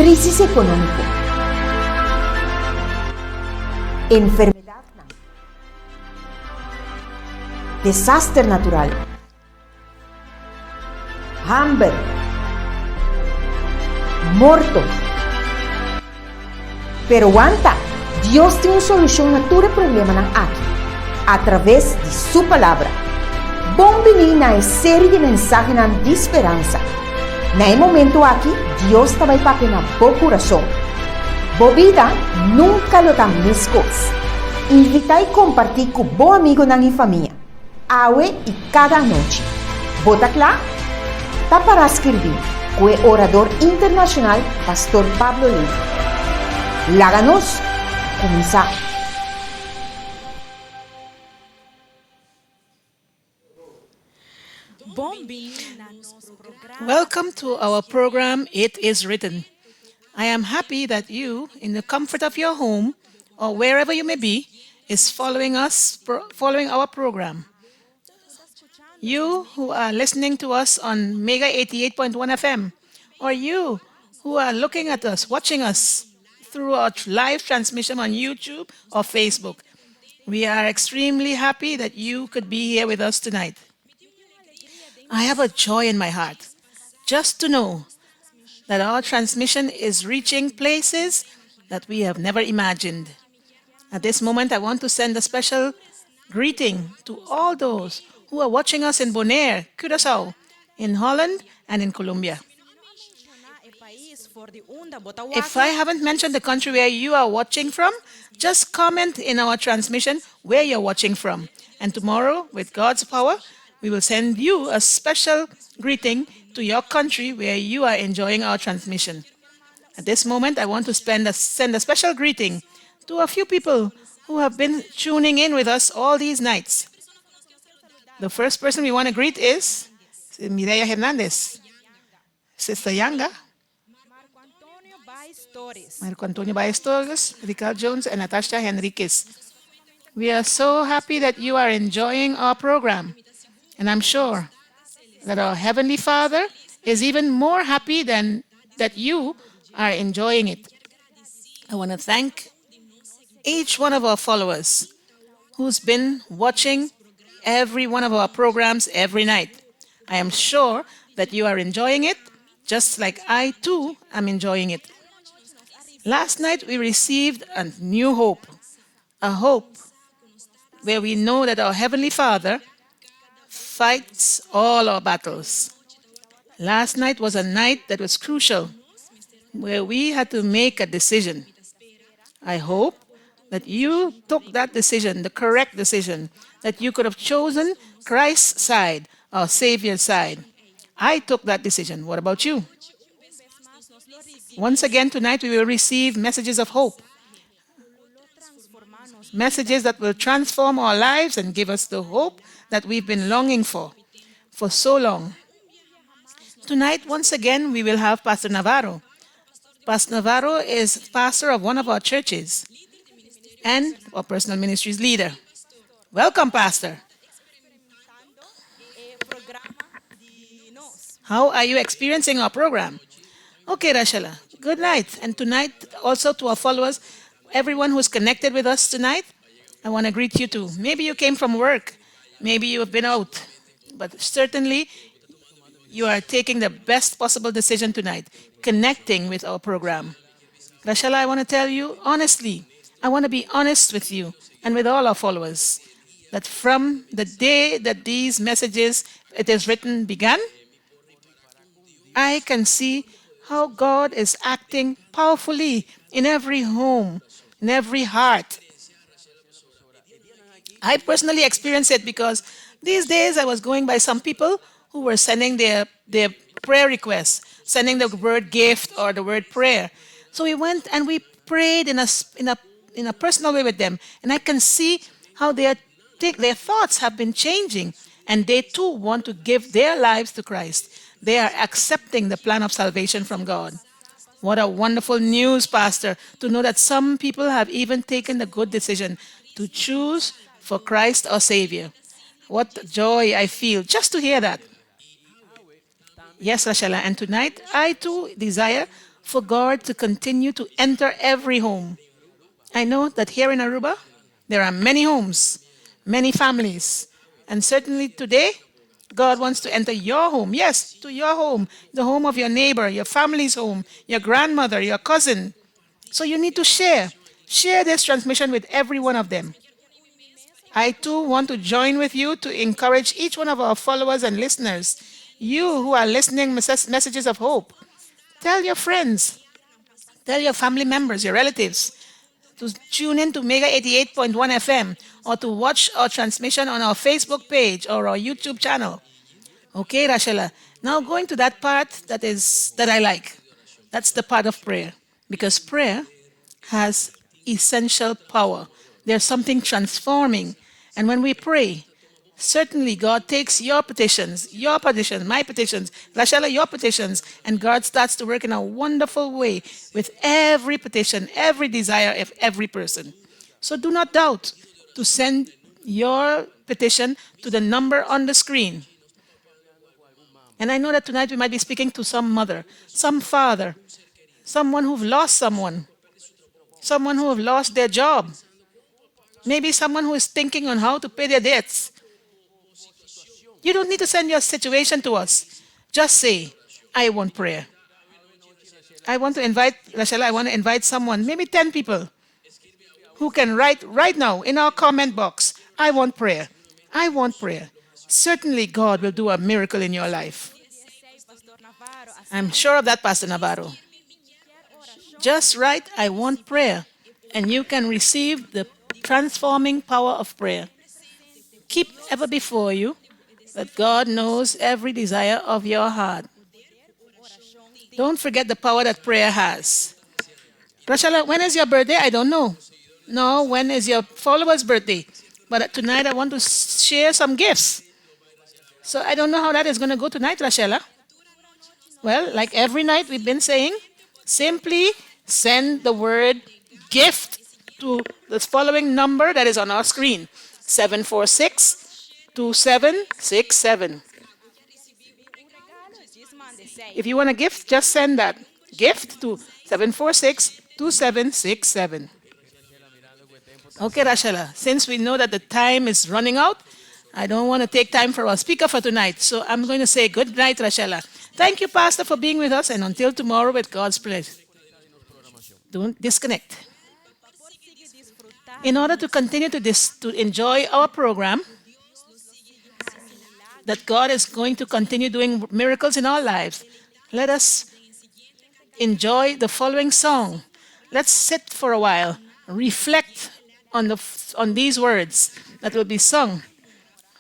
crisis económica, enfermedad, desastre natural, hambre, muerto. Pero aguanta, Dios tem uma solução a todo problema aqui, através de sua palavra. Bom venir na série de mensagens de esperança. Nesse momento aqui, Deus está vai para o coração. Boa vida nunca lo dá mescos. Invita e compartilhe com bom amigo na família. Aue e cada noite. Bota lá? Tá para Skirbí, com o orador internacional, Pastor Pablo Levi. Láganos começar. Welcome to our program, It Is Written. I am happy that you, in the comfort of your home or wherever you may be, is following our program. You who are listening to us on Mega 88.1 FM, or you who are looking at us, watching us through our live transmission on YouTube or Facebook, we are extremely happy that you could be here with us tonight. I have a joy in my heart just to know that our transmission is reaching places that we have never imagined. At this moment, I want to send a special greeting to all those who are watching us in Bonaire, Curaçao, in Holland, and in Colombia. If I haven't mentioned the country where you are watching from, just comment in our transmission where you're watching from. And tomorrow, with God's power, we will send you a special greeting to your country where you are enjoying our transmission. At this moment, I want to send a special greeting to a few people who have been tuning in with us all these nights. The first person we want to greet is Mireya Hernandez, Sister Yanga, Marco Antonio Baez Torres, Ricardo Jones, and Natasha Henriquez. We are so happy that you are enjoying our program. And I'm sure that our Heavenly Father is even more happy than that you are enjoying it. I want to thank each one of our followers who's been watching every one of our programs every night. I am sure that you are enjoying it, just like I too am enjoying it. Last night we received a new hope, a hope where we know that our Heavenly Father fights all our battles. Last night was a night that was crucial, where we had to make a decision. I hope that you took that decision, the correct decision, that you could have chosen Christ's side, our Savior's side. I took that decision. What about you? Once again tonight we will receive messages of hope, messages that will transform our lives and give us the hope that we've been longing for so long. Tonight, once again, we will have Pastor Navarro. Pastor Navarro is pastor of one of our churches and our personal ministries leader. Welcome, Pastor. How are you experiencing our program? Okay, Rashala, good night. And tonight, also to our followers, everyone who's connected with us tonight, I want to greet you too. Maybe you came from work. Maybe you have been out, but certainly you are taking the best possible decision tonight, connecting with our program. Rashala, I want to tell you honestly, I want to be honest with you and with all our followers, that from the day that these messages, It Is Written, began, I can see how God is acting powerfully in every home, in every heart. I personally experienced it because these days I was going by some people who were sending their prayer requests, sending the word gift or the word prayer. So we went and we prayed in a personal way with them, and I can see how their thoughts have been changing, and they too want to give their lives to Christ. They are accepting the plan of salvation from God. What a wonderful news, Pastor, to know that some people have even taken the good decision to choose for Christ our Savior. What joy I feel just to hear that. Yes, Rashala, and tonight I too desire for God to continue to enter every home. I know that here in Aruba, there are many homes, many families, and certainly today, God wants to enter your home. Yes, to your home, the home of your neighbor, your family's home, your grandmother, your cousin. So you need to share. Share this transmission with every one of them. I too want to join with you to encourage each one of our followers and listeners. You who are listening messages of hope. Tell your friends, tell your family members, your relatives to tune in to Mega 88.1 FM or to watch our transmission on our Facebook page or our YouTube channel. Okay, Rachela. Now going to that part that I like. That's the part of prayer. Because prayer has essential power. There's something transforming. And when we pray, certainly God takes your petitions, my petitions, Rachela, your petitions, and God starts to work in a wonderful way with every petition, every desire of every person. So do not doubt to send your petition to the number on the screen. And I know that tonight we might be speaking to some mother, some father, someone who've lost someone who have lost their job, maybe someone who is thinking on how to pay their debts. You don't need to send your situation to us. Just say, I want prayer. I want to invite, Rachel, I want to invite someone, maybe 10 people, who can write right now in our comment box, I want prayer. I want prayer. Certainly God will do a miracle in your life. I'm sure of that, Pastor Navarro. Just write, I want prayer, and you can receive the transforming power of prayer. Keep ever before you that God knows every desire of your heart. Don't forget the power that prayer has. Rachel, when is your birthday? I don't know. No, when is your follower's birthday? But tonight I want to share some gifts. So I don't know how that is going to go tonight, Rachel. Well, like every night we've been saying, simply send the word gift to the following number that is on our screen, 746-2767. If you want a gift, just send that gift to 746-2767. Okay, Rachela, since we know that the time is running out, I don't want to take time for our speaker for tonight. So I'm going to say good night, Rachela. Thank you, Pastor, for being with us, and until tomorrow with God's pleasure. Don't disconnect. In order to continue to enjoy our program, that God is going to continue doing miracles in our lives, let us enjoy the following song. Let's sit for a while, reflect on these words that will be sung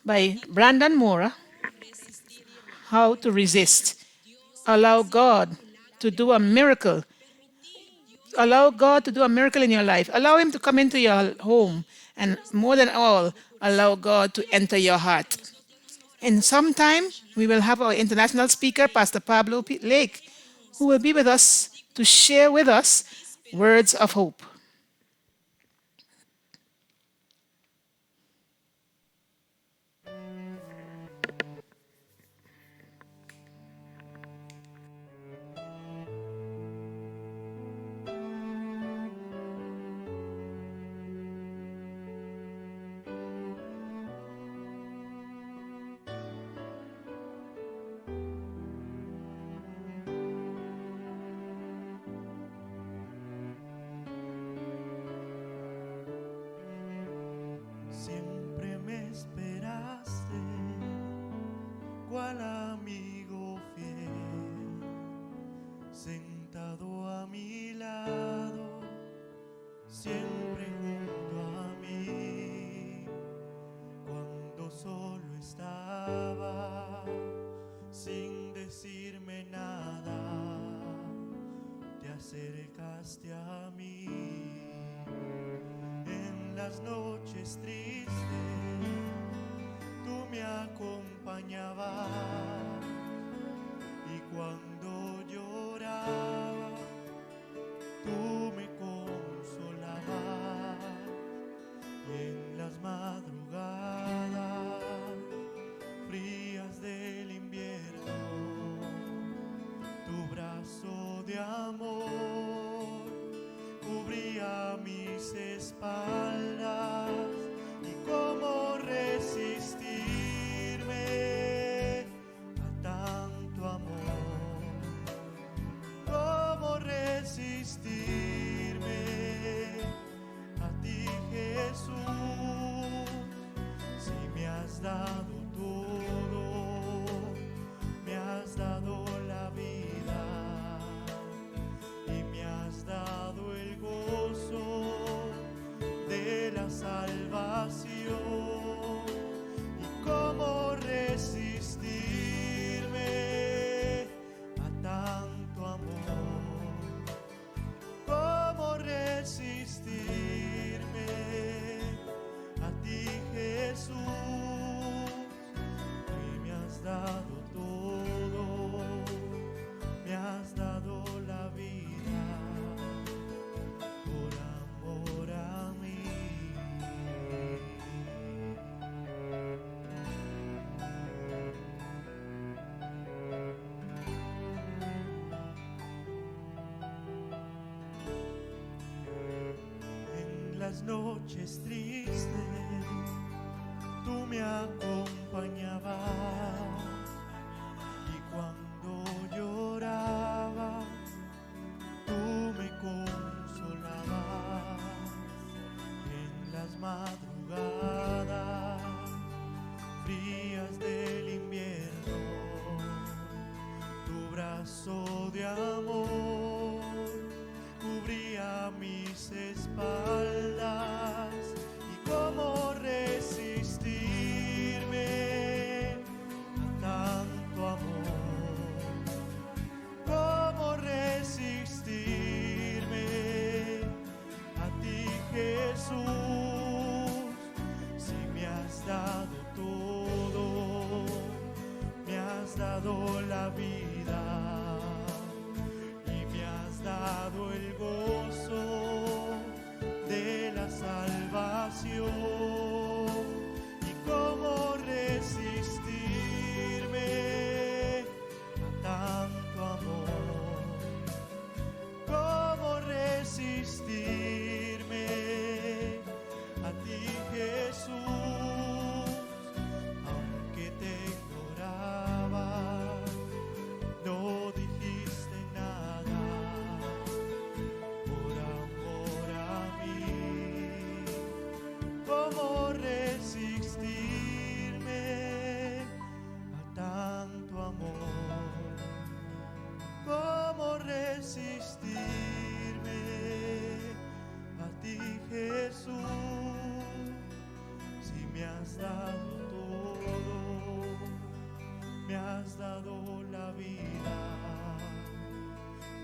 by Brandon Mora, How to Resist. Allow God to do a miracle. Allow God to do a miracle in your life. Allow Him to come into your home. And more than all, allow God to enter your heart. In some time, we will have our international speaker, Pastor Pablo Lake, who will be with us to share with us words of hope. Siempre me esperaste, cual amigo fiel, sentado a mi lado, siempre junto a mí. Cuando solo estaba, sin decirme nada, te acercaste a mí. En las noches tristes tú me acompañabas, y cuando lloraba tú me consolabas, y en las madrugadas frías del invierno tu brazo de amor espaldas. ¿Y cómo resistirme a tanto amor? ¿Cómo resistirme a ti, Jesús? Si me has dado todo, me has dado la vida y me has dado el gozo de la salvación. ¿Y cómo resistirme a tanto amor? ¿Cómo resistirme a ti, Jesús? Y me has dado todo, me has dado la vida por amor a mí. En las noches tristes tú me acompañabas, y cuando lloraba tú me consolabas. En las madrugadas frías del invierno, tu brazo de amor cubría mis espaldas. ¿Y cómo resistirme a tanto amor? ¿Cómo resistirme a ti, Jesús? Si me has dado todo, me has dado la vida y me has dado el gozo de la salvación. ¿Y cómo resistirme a tanto amor? ¿Cómo resistirme a ti, Jesús? Aunque te ignoraba, no dijiste nada por amor a mí. ¿Cómo resistirme a tanto amor? ¿Cómo resistirme a ti, Jesús? Si me has dado todo, me has dado la vida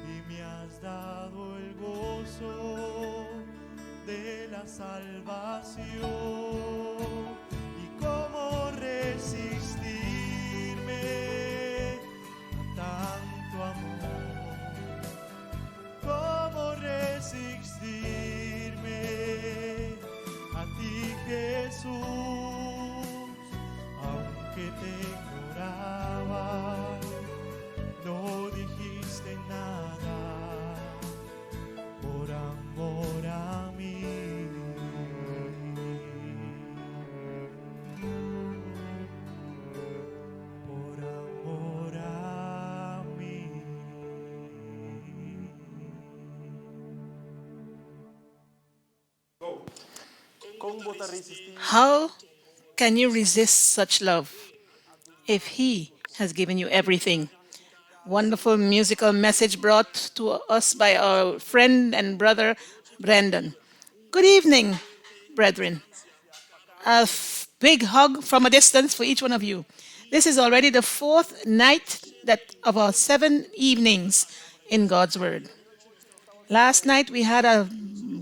y me has dado el gozo de la salvación. ¿Y cómo resistirme a tanto amor? ¿Cómo resistirme a ti, Jesús? Aunque te ignoraba, no dijiste nada por amor a mí. Por amor a mí. How can you resist such love if He has given you everything? Wonderful musical message brought to us by our friend and brother Brandon. Good evening, brethren. A big hug from a distance for each one of you. This is already the fourth night of our 7 evenings in God's Word. Last night we had a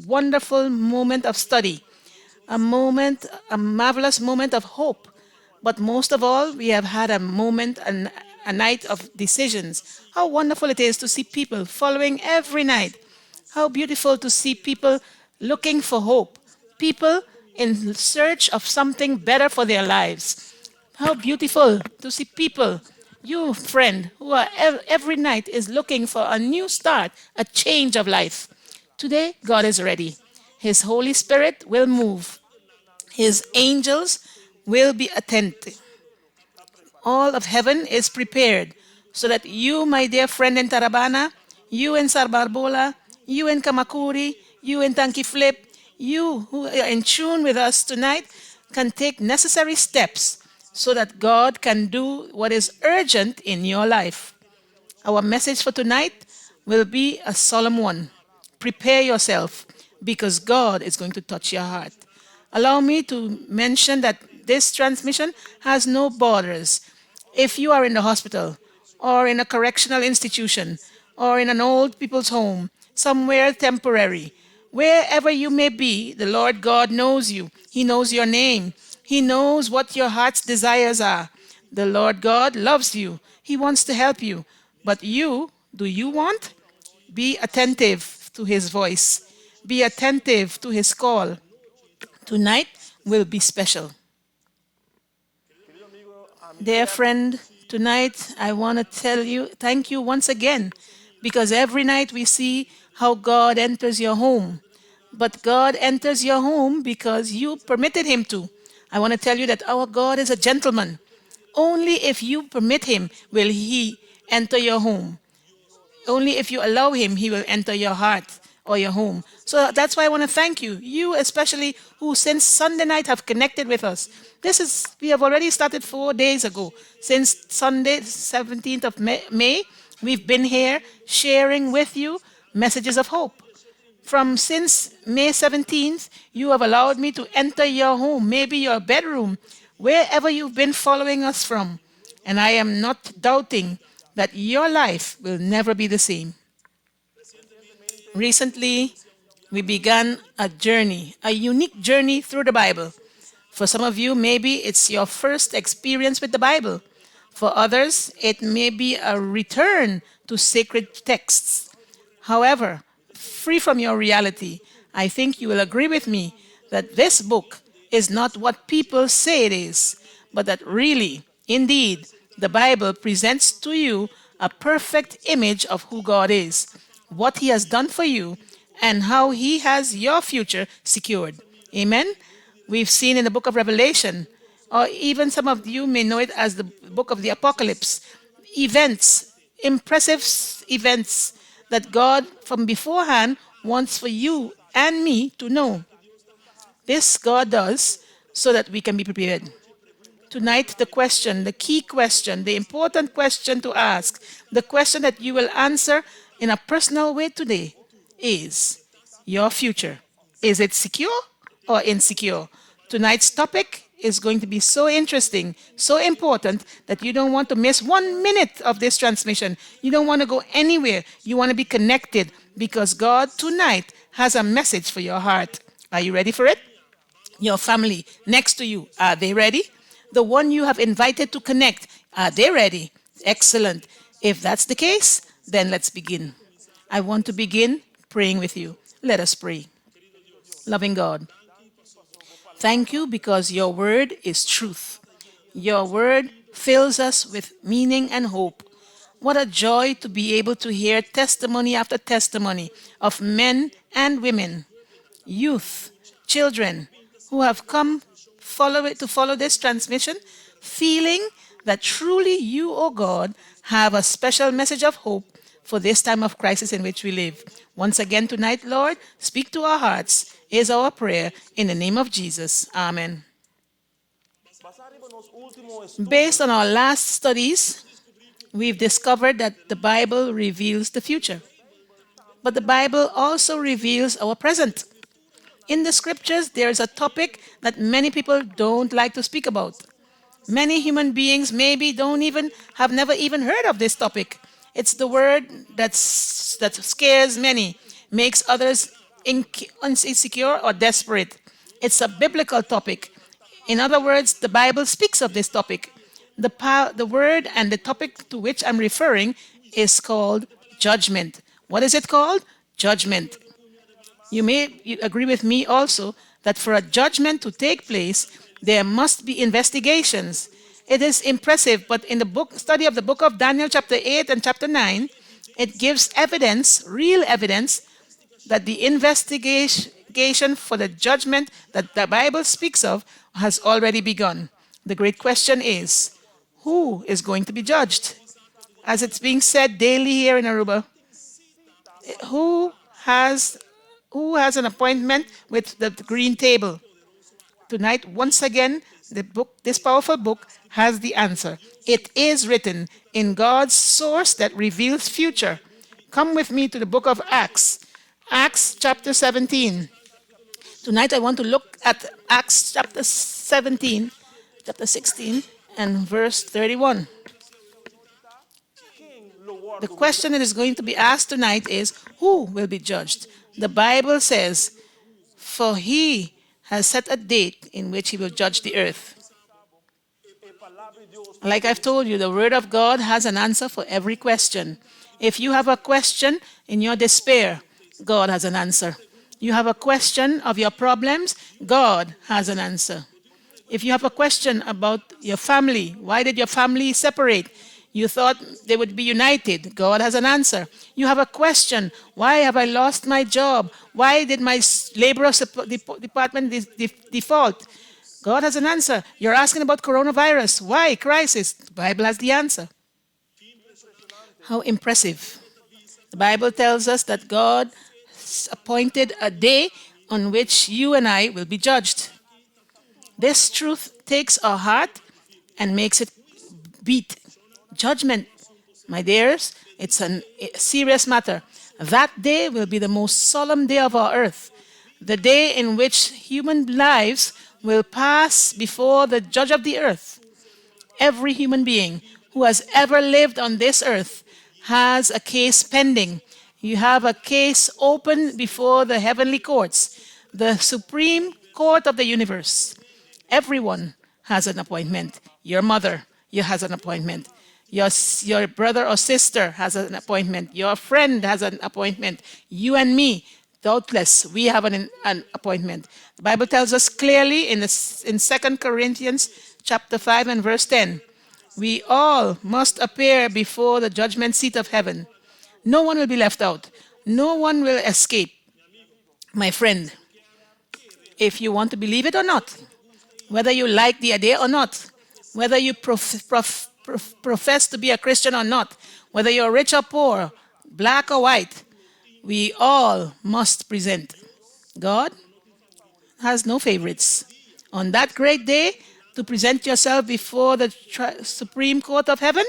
wonderful moment of study, a marvelous moment of hope. But most of all, we have had a night of decisions. How wonderful it is to see people following every night. How beautiful to see people looking for hope, people in search of something better for their lives. How beautiful to see people, you friend, who are every night is looking for a new start, a change of life. Today, God is ready. His Holy Spirit will move. His angels will be attentive. All of heaven is prepared so that you, my dear friend in Tarabana, you in Sarbarbola, you in Kamakuri, you in Tankiflip, you who are in tune with us tonight can take necessary steps so that God can do what is urgent in your life. Our message for tonight will be a solemn one. Prepare yourself because God is going to touch your heart. Allow me to mention that this transmission has no borders. If you are in the hospital or in a correctional institution or in an old people's home, somewhere temporary, wherever you may be, the Lord God knows you. He knows your name. He knows what your heart's desires are. The Lord God loves you. He wants to help you. But you, do you want? Be attentive to His voice. Be attentive to His call. Tonight will be special. Dear friend, tonight I want to tell you thank you once again because every night we see how God enters your home. But God enters your home because you permitted Him to. I want to tell you that our God is a gentleman. Only if you permit Him will He enter your home. Only if you allow Him, He will enter your heart or your home. So that's why I want to thank you. You especially who since Sunday night have connected with us. We have already started 4 days ago. Since Sunday, 17th of May, we've been here sharing with you messages of hope. Since May 17th, you have allowed me to enter your home, maybe your bedroom, wherever you've been following us from. And I am not doubting that your life will never be the same. Recently, we began a journey, a unique journey through the Bible. For some of you, maybe it's your first experience with the Bible. For others, it may be a return to sacred texts. However, free from your reality, I think you will agree with me that this book is not what people say it is, but that really, indeed, the Bible presents to you a perfect image of who God is, what He has done for you, and how He has your future secured. Amen? We've seen in the book of Revelation, or even some of you may know it as the book of the Apocalypse, events, impressive events that God from beforehand wants for you and me to know. This God does so that we can be prepared. Tonight, the question, the key question, the important question to ask, the question that you will answer in a personal way today is your future. Is it secure or insecure? Tonight's topic is going to be so interesting, so important that you don't want to miss 1 minute of this transmission. You don't want to go anywhere. You want to be connected because God tonight has a message for your heart. Are you ready for it? Your family next to you, are they ready? The one you have invited to connect, are they ready? Excellent. If that's the case, then let's begin. I want to begin praying with you. Let us pray. Loving God, thank you because your word is truth. Your word fills us with meaning and hope. What a joy to be able to hear testimony after testimony of men and women, youth, children who have come to follow this transmission, feeling that truly you, O God, have a special message of hope for this time of crisis in which we live. Once again tonight, Lord, speak to our hearts is our prayer in the name of Jesus. Amen. Based on our last studies, we've discovered that the Bible reveals the future. But the Bible also reveals our present. In the scriptures, there is a topic that many people don't like to speak about. Many human beings maybe have never even heard of this topic. It's the word that scares many, makes others insecure or desperate. It's a biblical topic. In other words, the Bible speaks of this topic. The word and the topic to which I'm referring is called judgment. What is it called? Judgment. You agree with me also that for a judgment to take place, there must be investigations. It is impressive, but in the study of the book of Daniel, chapter 8 and chapter 9, it gives evidence, real evidence, that the investigation for the judgment that the Bible speaks of has already begun. The great question is, who is going to be judged? As it's being said daily here in Aruba, who has who has an appointment with the green table? Tonight, once again, this powerful book has the answer. It is written in God's source that reveals future. Come with me to the book of Acts, Acts chapter 17. Tonight I want to look at Acts chapter 17, chapter 16, and verse 31. The question that is going to be asked tonight is, who will be judged? The Bible says, for he has set a date in which he will judge the earth. Like I've told you, the Word of God has an answer for every question. If you have a question in your despair, God has an answer. You have a question of your problems, God has an answer. If you have a question about your family, why did your family separate? You thought they would be united. God has an answer. You have a question. Why have I lost my job? Why did my labor department default? God has an answer. You're asking about coronavirus. Why? Crisis. The Bible has the answer. How impressive. The Bible tells us that God appointed a day on which you and I will be judged. This truth takes our heart and makes it beat. Judgment, my dears, it's a serious matter. That day will be the most solemn day of our earth, the day in which human lives will pass before the judge of the earth. Every human being who has ever lived on this earth has a case pending. You have a case open before the heavenly courts, the supreme court of the universe. Everyone has an appointment. Your mother, you has an appointment. Your brother or sister has an appointment. Your friend has an appointment. You and me, doubtless, we have an appointment. The Bible tells us clearly in 2 Corinthians chapter 5 and verse 10, we all must appear before the judgment seat of heaven. No one will be left out. No one will escape. My friend, if you want to believe it or not, whether you like the idea or not, whether you profess to be a Christian or not, whether you're rich or poor, black or white, we all must present. God has no favorites. On that great day, to present yourself before the Supreme Court of Heaven,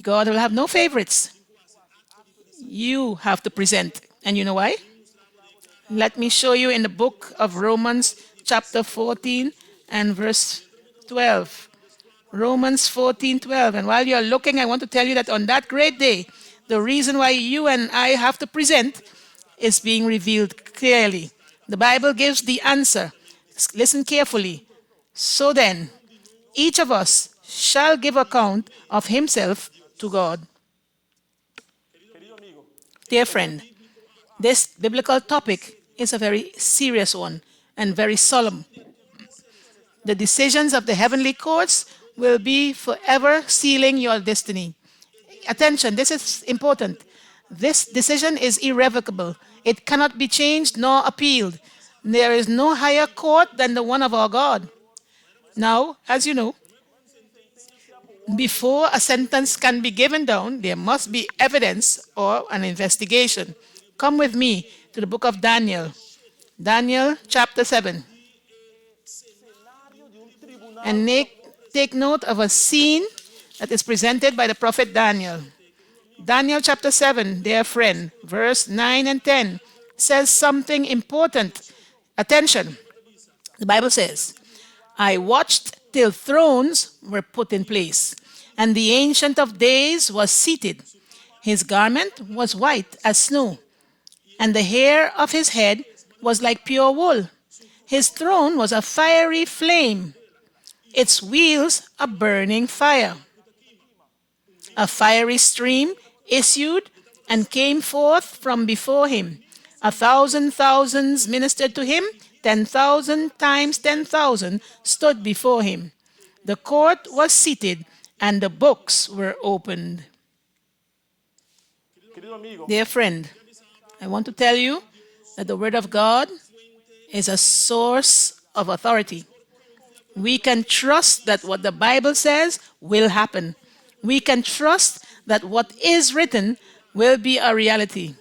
God will have no favorites. You have to present. And you know why? Let me show you in the book of Romans chapter 14 and verse 12. Romans 14:12. And while you're looking, I want to tell you that on that great day, the reason why you and I have to present is being revealed clearly. The Bible gives the answer. Listen carefully. So then, each of us shall give account of himself to God. Dear friend, this biblical topic is a very serious one and very solemn. The decisions of the heavenly courts will be forever sealing your destiny. Attention, this is important. This decision is irrevocable. It cannot be changed nor appealed. There is no higher court than the one of our God. Now, as you know, before a sentence can be given down, there must be evidence or an investigation. Come with me to the book of Daniel. Daniel chapter 7. And take note of a scene that is presented by the prophet Daniel. Daniel chapter 7, dear friend, verse 9 and 10 says something important. Attention. The Bible says, I watched till thrones were put in place, and the Ancient of Days was seated. His garment was white as snow, and the hair of his head was like pure wool. His throne was a fiery flame, its wheels a burning fire. A fiery stream issued and came forth from before him. 1,000 thousands ministered to him. 10,000 times 10,000 stood before him. The court was seated and the books were opened. Dear friend, I want to tell you that the Word of God is a source of authority. We can trust that what the Bible says will happen. We can trust that what is written will be a reality.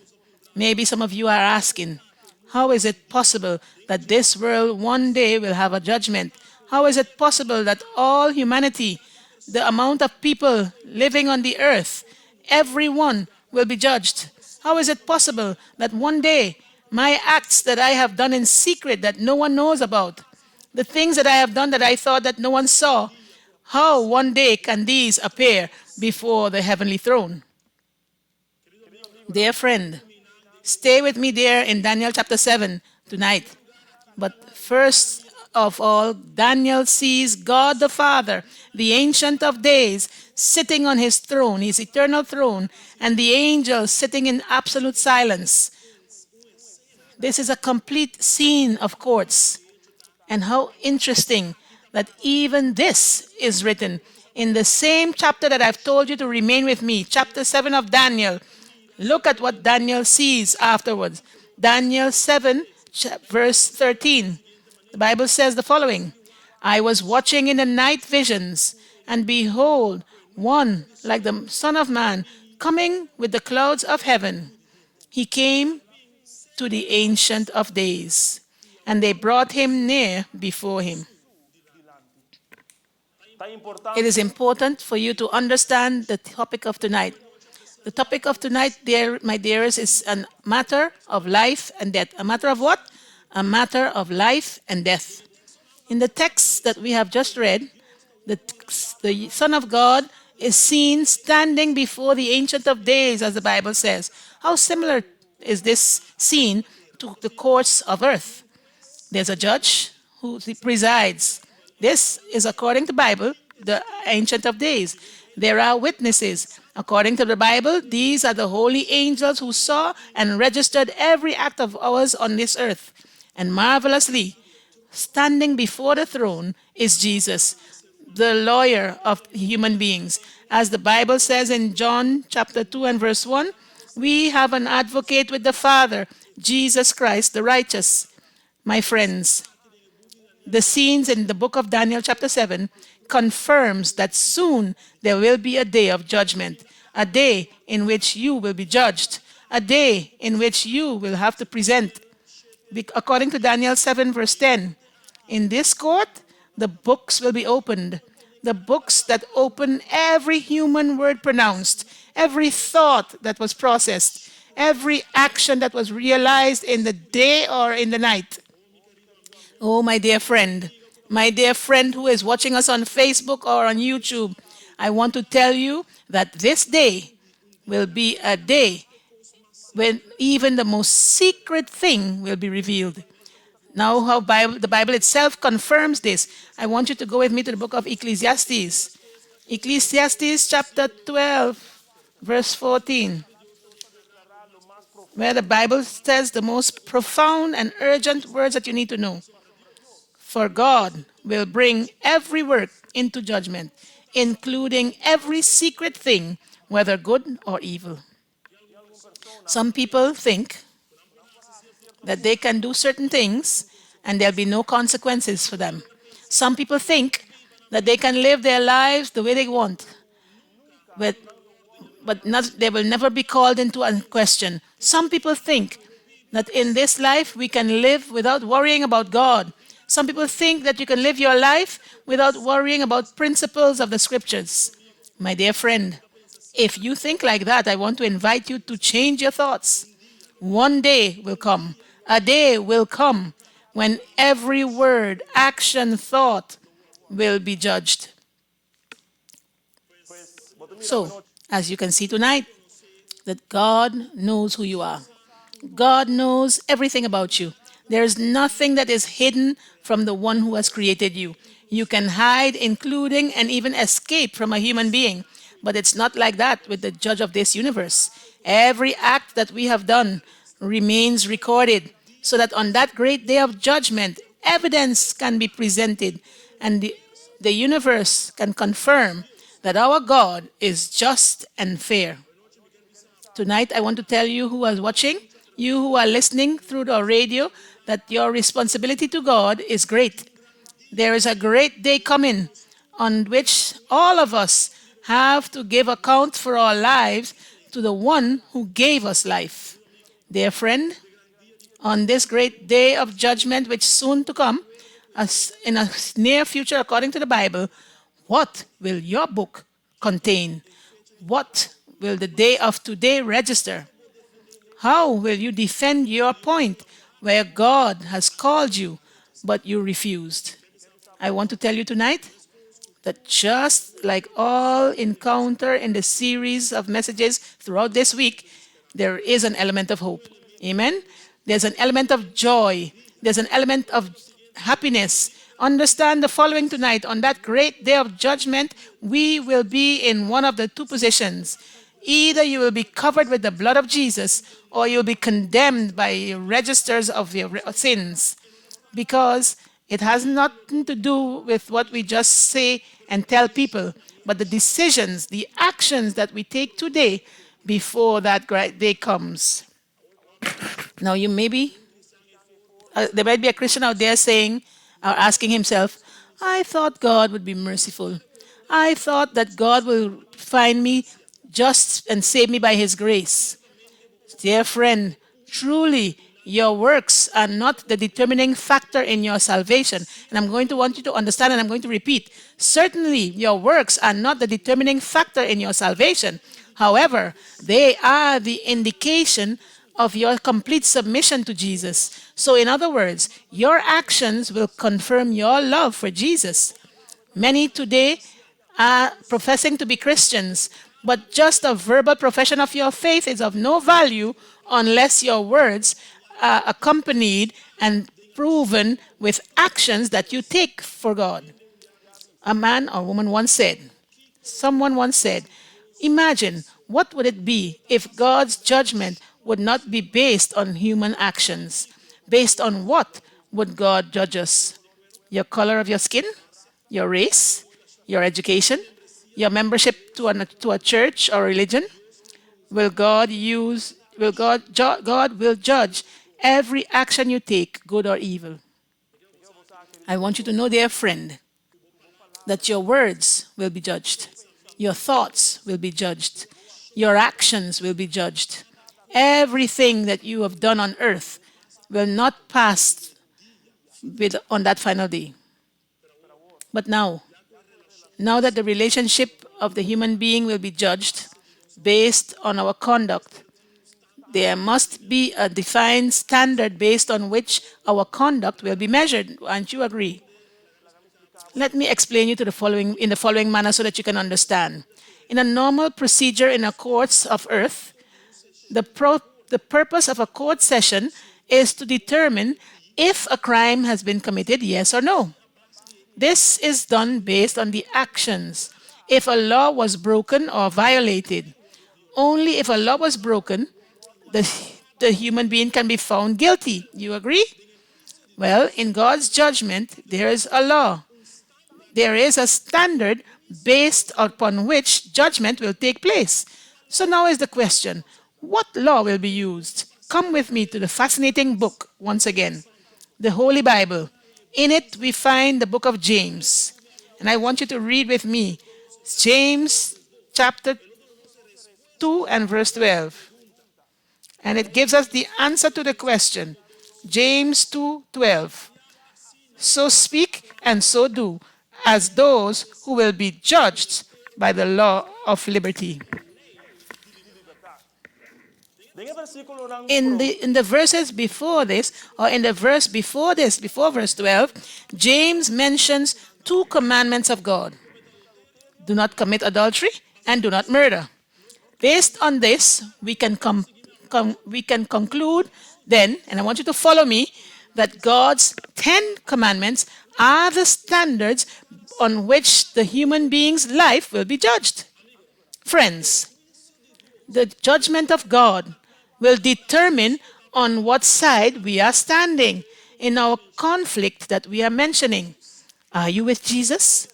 Maybe some of you are asking, how is it possible that this world one day will have a judgment? How is it possible that all humanity, the amount of people living on the earth, everyone will be judged? How is it possible that one day my acts that I have done in secret that no one knows about, the things that I have done that I thought that no one saw, how one day can these appear before the heavenly throne? Dear friend, stay with me there in Daniel chapter 7 tonight. But first of all, Daniel sees God the Father, the Ancient of Days, sitting on his throne, his eternal throne, and the angels sitting in absolute silence. This is a complete scene of courts. And how interesting that even this is written in the same chapter that I've told you to remain with me, chapter 7 of Daniel. Look at what Daniel sees afterwards. Daniel 7, verse 13. The Bible says the following: I was watching in the night visions, and behold, one like the Son of Man coming with the clouds of heaven. He came to the Ancient of Days, and they brought him near before him. It is important for you to understand the topic of tonight. The topic of tonight, dear, my dearest, is a matter of life and death. A matter of what? A matter of life and death. In the text that we have just read, the Son of God is seen standing before the Ancient of Days, as the Bible says. How similar is this scene to the courts of earth? There's a judge who presides. This is according to the Bible, the Ancient of Days. There are witnesses. According to the Bible, these are the holy angels who saw and registered every act of ours on this earth. And marvelously, standing before the throne is Jesus, the lawyer of human beings. As the Bible says in John chapter 2 and verse 1, we have an advocate with the Father, Jesus Christ the righteous. My friends, the scenes in the book of Daniel chapter 7 confirms that soon there will be a day of judgment, a day in which you will be judged, a day in which you will have to present. According to Daniel 7 verse 10, in this court, the books will be opened. The books that open every human word pronounced, every thought that was processed, every action that was realized in the day or in the night. Oh, my dear friend who is watching us on Facebook or on YouTube, I want to tell you that this day will be a day when even the most secret thing will be revealed. Now, how the Bible itself confirms this. I want you to go with me to the book of Ecclesiastes. Ecclesiastes chapter 12, verse 14, where the Bible says the most profound and urgent words that you need to know. For God will bring every work into judgment, including every secret thing, whether good or evil. Some people think that they can do certain things and there'll be no consequences for them. Some people think that they can live their lives the way they want, but they will never be called into a question. Some people think that in this life we can live without worrying about God. Some people think that you can live your life without worrying about principles of the scriptures. My dear friend, if you think like that, I want to invite you to change your thoughts. One day will come, a day will come when every word, action, thought will be judged. So, as you can see tonight, that God knows who you are. God knows everything about you. There is nothing that is hidden from the one who has created you. You can hide, including and even escape from a human being. But it's not like that with the judge of this universe. Every act that we have done remains recorded so that on that great day of judgment, evidence can be presented and the universe can confirm that our God is just and fair. Tonight, I want to tell you who is watching, you who are listening through the radio, that your responsibility to God is great. There is a great day coming on which all of us have to give account for our lives to the one who gave us life. Dear friend, on this great day of judgment which soon to come, as in a near future according to the Bible, what will your book contain? What will the day of today register? How will you defend your point where God has called you but you refused? I want to tell you tonight that just like all encounter in the series of messages throughout this week, there is an element of hope. Amen? There's an element of joy. There's an element of happiness. Understand the following tonight. On that great day of judgment, we will be in one of the two positions. Either you will be covered with the blood of Jesus, or you'll be condemned by registers of your sins, because it has nothing to do with what we just say and tell people, but the decisions, the actions that we take today before that great day comes. Now, there might be a Christian out there saying or asking himself, I thought God would be merciful. I thought that God will find me just and save me by his grace. Dear friend, truly, your works are not the determining factor in your salvation. And I'm going to want you to understand, and I'm going to repeat. Certainly, your works are not the determining factor in your salvation. However, they are the indication of your complete submission to Jesus. So, in other words, your actions will confirm your love for Jesus. Many today are professing to be Christians, but just a verbal profession of your faith is of no value unless your words are accompanied and proven with actions that you take for God. A man or woman once said, someone once said, imagine what would it be if God's judgment would not be based on human actions. Based on what would God judge us? Your color of your skin? Your race? Your education? Your membership to a church or religion? God will judge every action you take, good or evil. I want you to know, dear friend, that your words will be judged. Your thoughts will be judged. Your actions will be judged. Everything that you have done on earth will not pass on that final day. But now that the relationship of the human being will be judged based on our conduct, there must be a defined standard based on which our conduct will be measured. Aren't you agree? Let me explain you in the following manner so that you can understand. In a normal procedure in a courts of earth, the purpose of a court session is to determine if a crime has been committed, yes or no. This is done based on the actions. If a law was broken or violated, only if a law was broken, the human being can be found guilty. You agree? Well, in God's judgment, there is a law. There is a standard based upon which judgment will take place. So now is the question, what law will be used? Come with me to the fascinating book once again, the Holy Bible. In it, we find the book of James. And I want you to read with me James chapter 2 and verse 12. And it gives us the answer to the question. James 2:12. So speak and so do, as those who will be judged by the law of liberty. In the verses before this, or in the verse before this, before verse 12, James mentions two commandments of God. Do not commit adultery and do not murder. Based on this, we can conclude then, and I want you to follow me, that God's 10 commandments are the standards on which the human being's life will be judged. Friends, the judgment of God will determine on what side we are standing in our conflict that we are mentioning. Are you with Jesus?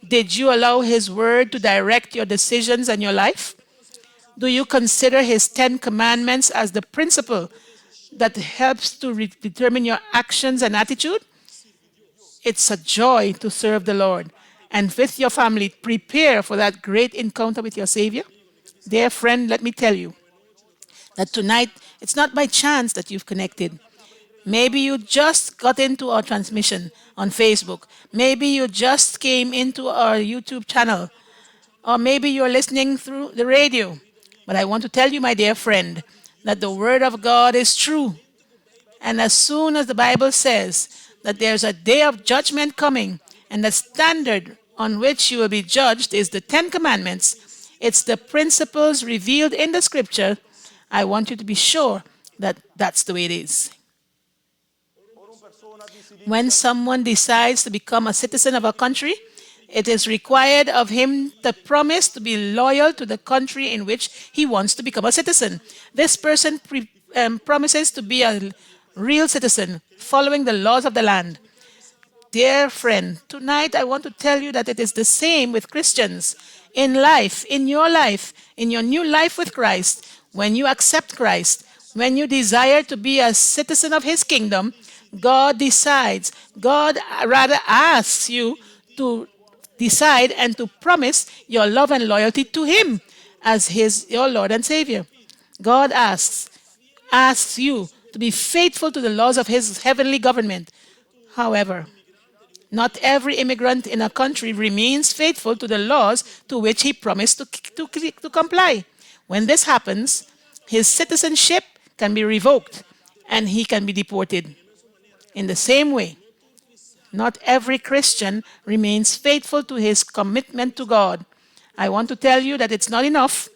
Did you allow his word to direct your decisions and your life? Do you consider his 10 commandments as the principle that helps to determine your actions and attitude, it's a joy to serve the Lord. And with your family, prepare for that great encounter with your Savior. Dear friend, let me tell you that tonight, it's not by chance that you've connected. Maybe you just got into our transmission on Facebook. Maybe you just came into our YouTube channel. Or maybe you're listening through the radio. But I want to tell you, my dear friend, that the Word of God is true. And as soon as the Bible says that there's a day of judgment coming, and the standard on which you will be judged is the Ten Commandments, it's the principles revealed in the Scripture. I want you to be sure that that's the way it is. When someone decides to become a citizen of a country, it is required of him to promise to be loyal to the country in which he wants to become a citizen. This person promises to be a real citizen, following the laws of the land. Dear friend, tonight I want to tell you that it is the same with Christians. In life, in your new life with Christ, when you accept Christ, when you desire to be a citizen of His kingdom, God rather asks you to decide and to promise your love and loyalty to Him as your Lord and Savior. God asks you to be faithful to the laws of His heavenly government. However, not every immigrant in a country remains faithful to the laws to which he promised to comply. When this happens, his citizenship can be revoked and he can be deported. In the same way, not every Christian remains faithful to his commitment to God. I want to tell you that it's not enough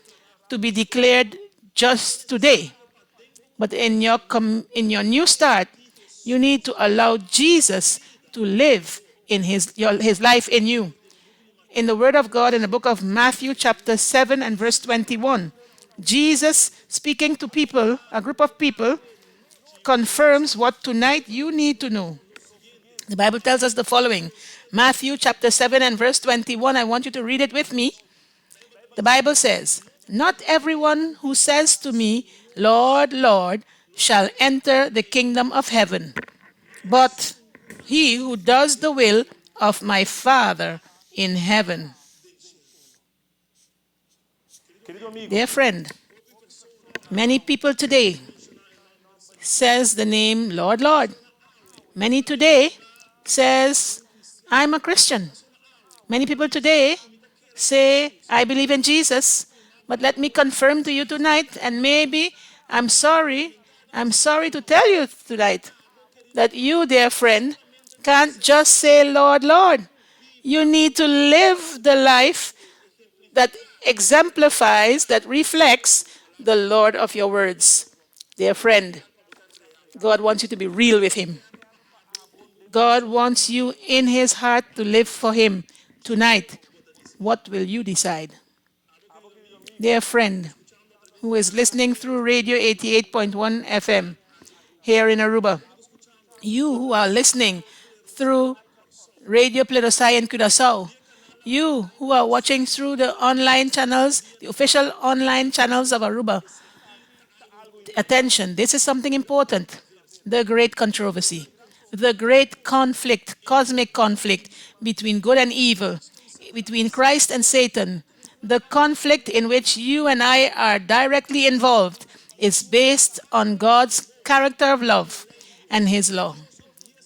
to be declared just today. But in your new start, you need to allow Jesus to live in his life in you. In the Word of God, in the book of Matthew chapter 7 and verse 21, Jesus, speaking to people, a group of people, confirms what tonight you need to know. The Bible tells us the following. Matthew chapter 7 and verse 21, I want you to read it with me. The Bible says, "Not everyone who says to me, 'Lord, Lord,' shall enter the kingdom of heaven, but he who does the will of my Father in heaven." Dear friend, many people today says the name Lord, Lord. Many today says, "I'm a Christian." Many people today say, "I believe in Jesus." But let me confirm to you tonight, and maybe I'm sorry to tell you tonight that you, dear friend, can't just say, "Lord, Lord." You need to live the life that exemplifies, that reflects the Lord of your words. Dear friend, God wants you to be real with Him. God wants you in His heart to live for Him. Tonight, what will you decide? Dear friend, who is listening through Radio 88.1 FM here in Aruba, you who are listening through Radio Pledosai in Curaçao, you who are watching through the online channels, the official online channels of Aruba, attention, this is something important. The great controversy, the great conflict, cosmic conflict between good and evil, between Christ and Satan, the conflict in which you and I are directly involved is based on God's character of love and His law.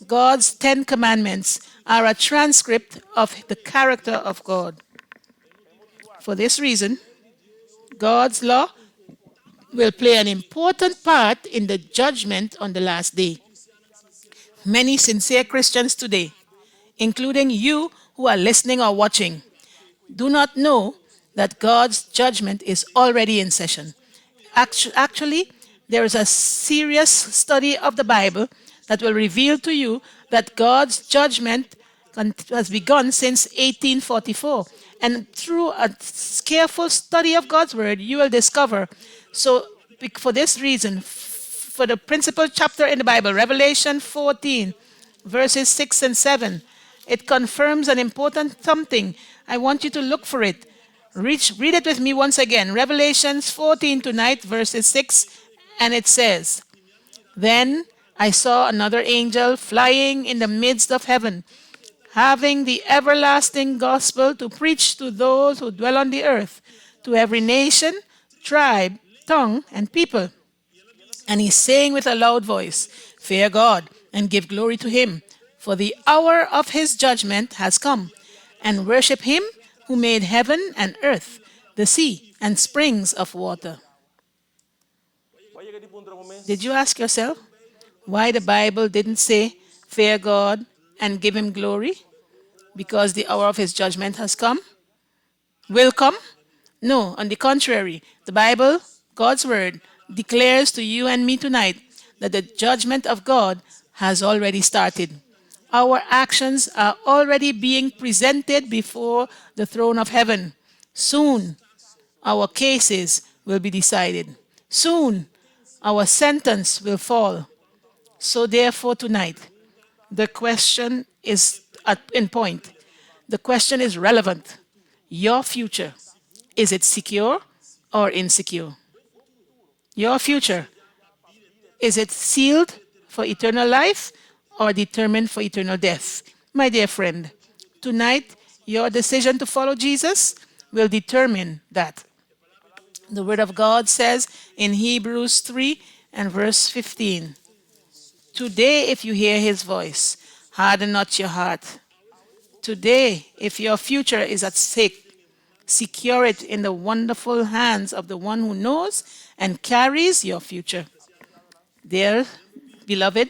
God's 10 commandments are a transcript of the character of God. For this reason, God's law will play an important part in the judgment on the last day. Many sincere Christians today, including you who are listening or watching, do not know that God's judgment is already in session. Actually, there is a serious study of the Bible that will reveal to you that God's judgment has begun since 1844. And through a careful study of God's Word, you will discover. So, for this reason, for the principal chapter in the Bible, Revelation 14, verses 6 and 7, it confirms an important something. I want you to look for it. Read it with me once again. Revelation 14 tonight, verses 6, and it says, Then I saw another angel flying in the midst of heaven, having the everlasting gospel to preach to those who dwell on the earth, to every nation, tribe, tongue, and people. And he's saying with a loud voice, fear God and give glory to him, for the hour of his judgment has come, and worship him who made heaven and earth, the sea, and springs of water. Did you ask yourself why the Bible didn't say, fear God and give him glory? Because the hour of his judgment has come? Will come? No, on the contrary, the Bible, God's word, declares to you and me tonight that the judgment of God has already started. Our actions are already being presented before the throne of heaven. Soon, our cases will be decided. Soon, our sentence will fall. So, therefore, tonight, the question is in point. The question is relevant. Your future, is it secure or insecure? Your future, is it sealed for eternal life or determined for eternal death? My dear friend, tonight, your decision to follow Jesus will determine that. The Word of God says in Hebrews 3 and verse 15, today, if you hear his voice, harden not your heart. Today, if your future is at stake, secure it in the wonderful hands of the one who knows and carries your future. Dear beloved,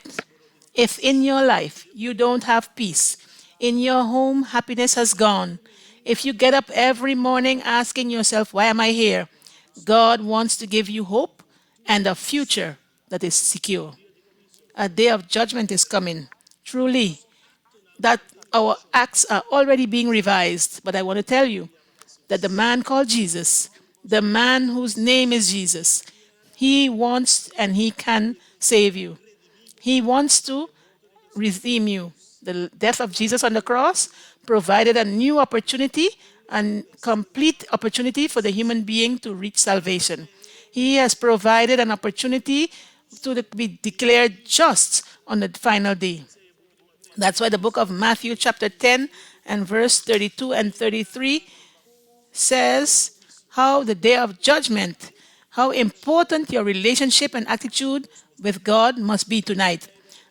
if in your life you don't have peace, in your home happiness has gone, if you get up every morning asking yourself, why am I here? God wants to give you hope and a future that is secure. A day of judgment is coming. Truly, that our acts are already being revised. But I want to tell you that the man called Jesus, the man whose name is Jesus, he wants and he can save you. He wants to redeem you. The death of Jesus on the cross provided a new opportunity and complete opportunity for the human being to reach salvation. He has provided an opportunity to be declared just on the final day. That's why the book of Matthew chapter 10 and verse 32 and 33 says how the day of judgment, how important your relationship and attitude with God must be tonight.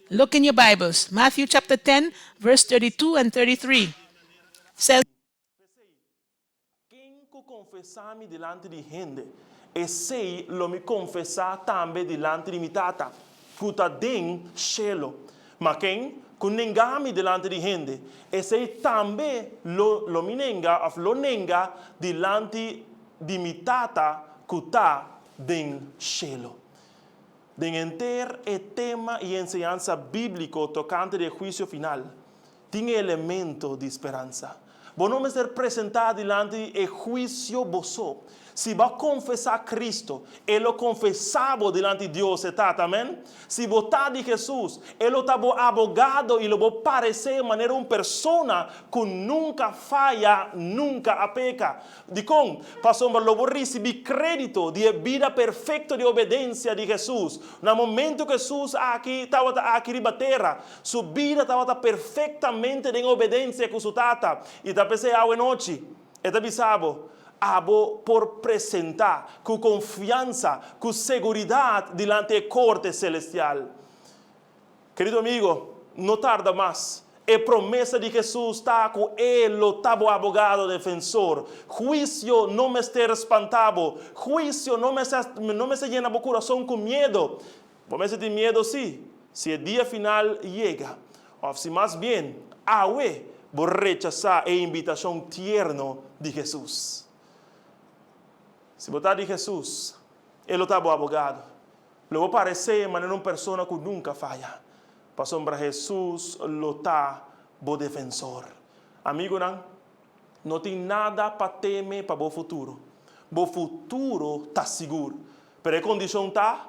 Look in your Bibles. Matthew chapter 10, verse 32 and 33 says, quem confessar-me delante de gente, e sei lo mi confessar também delante de mitata, cuta den cielo. Ma quem negar-me delante de gente, e sei também lo mi nenga, of lo nenga delante de mitata, cuta den cielo. Den enter e tema e enseñanza bíblico tocante del juicio final tiene elemento de esperanza. Vos no me ser presentado delante del juicio vosotros. Si va a confesar a Cristo, Él lo confesaba delante de Dios, amén. Si votar de Jesús, Él lo estaba abogado y lo va a parecer de manera una persona que nunca falla, nunca apeca. Dicon, pastor, lo va a recibir crédito de vida perfecta de obediencia de Jesús. En el momento que Jesús estaba aquí en la tierra, su vida estaba perfectamente en obediencia con su tata. Y está pensando a noche, está pensando, abo por presentar con confianza, con seguridad delante de corte celestial. Querido amigo, no tarda más. A promessa de Jesus está com ele, o tabo abogado defensor. Juízo não me está espantado. Juízo não me se llena o coração com medo. Vamos sentir medo, sim. Se o dia final chega. Ou se mais bem, vou rechazar a invitação tierna de Jesus. Se botar de Jesus, ele está bom abogado. Ele vai parecer, mas não é uma pessoa que nunca falha. Para sombra Jesus, ele está bom defensor. Amigo, não tem nada para temer para o futuro. O futuro está seguro. Pero a condição está,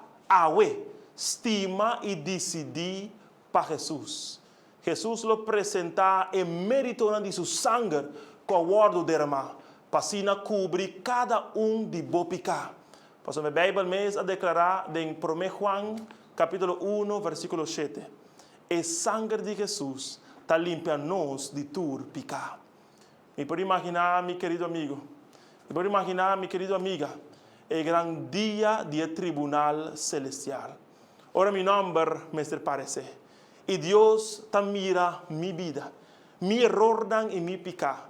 estima e decidir para Jesus. Jesus lo apresentar em mérito de seu sangue com o guardo derramado. Para cobrir cada de bo pecado. Pastor, a Bíblia mesmo a declarar em 1 Juan capítulo 1, versículo 7. El sangre de Jesús está limpiándonos de tu pecado. Me puedo imaginar, mi querido amigo, me puedo imaginar, mi querida amiga, el gran día del tribunal celestial. Ahora mi nombre me parece. Y Dios también mira mi vida, mi error y mi pecado.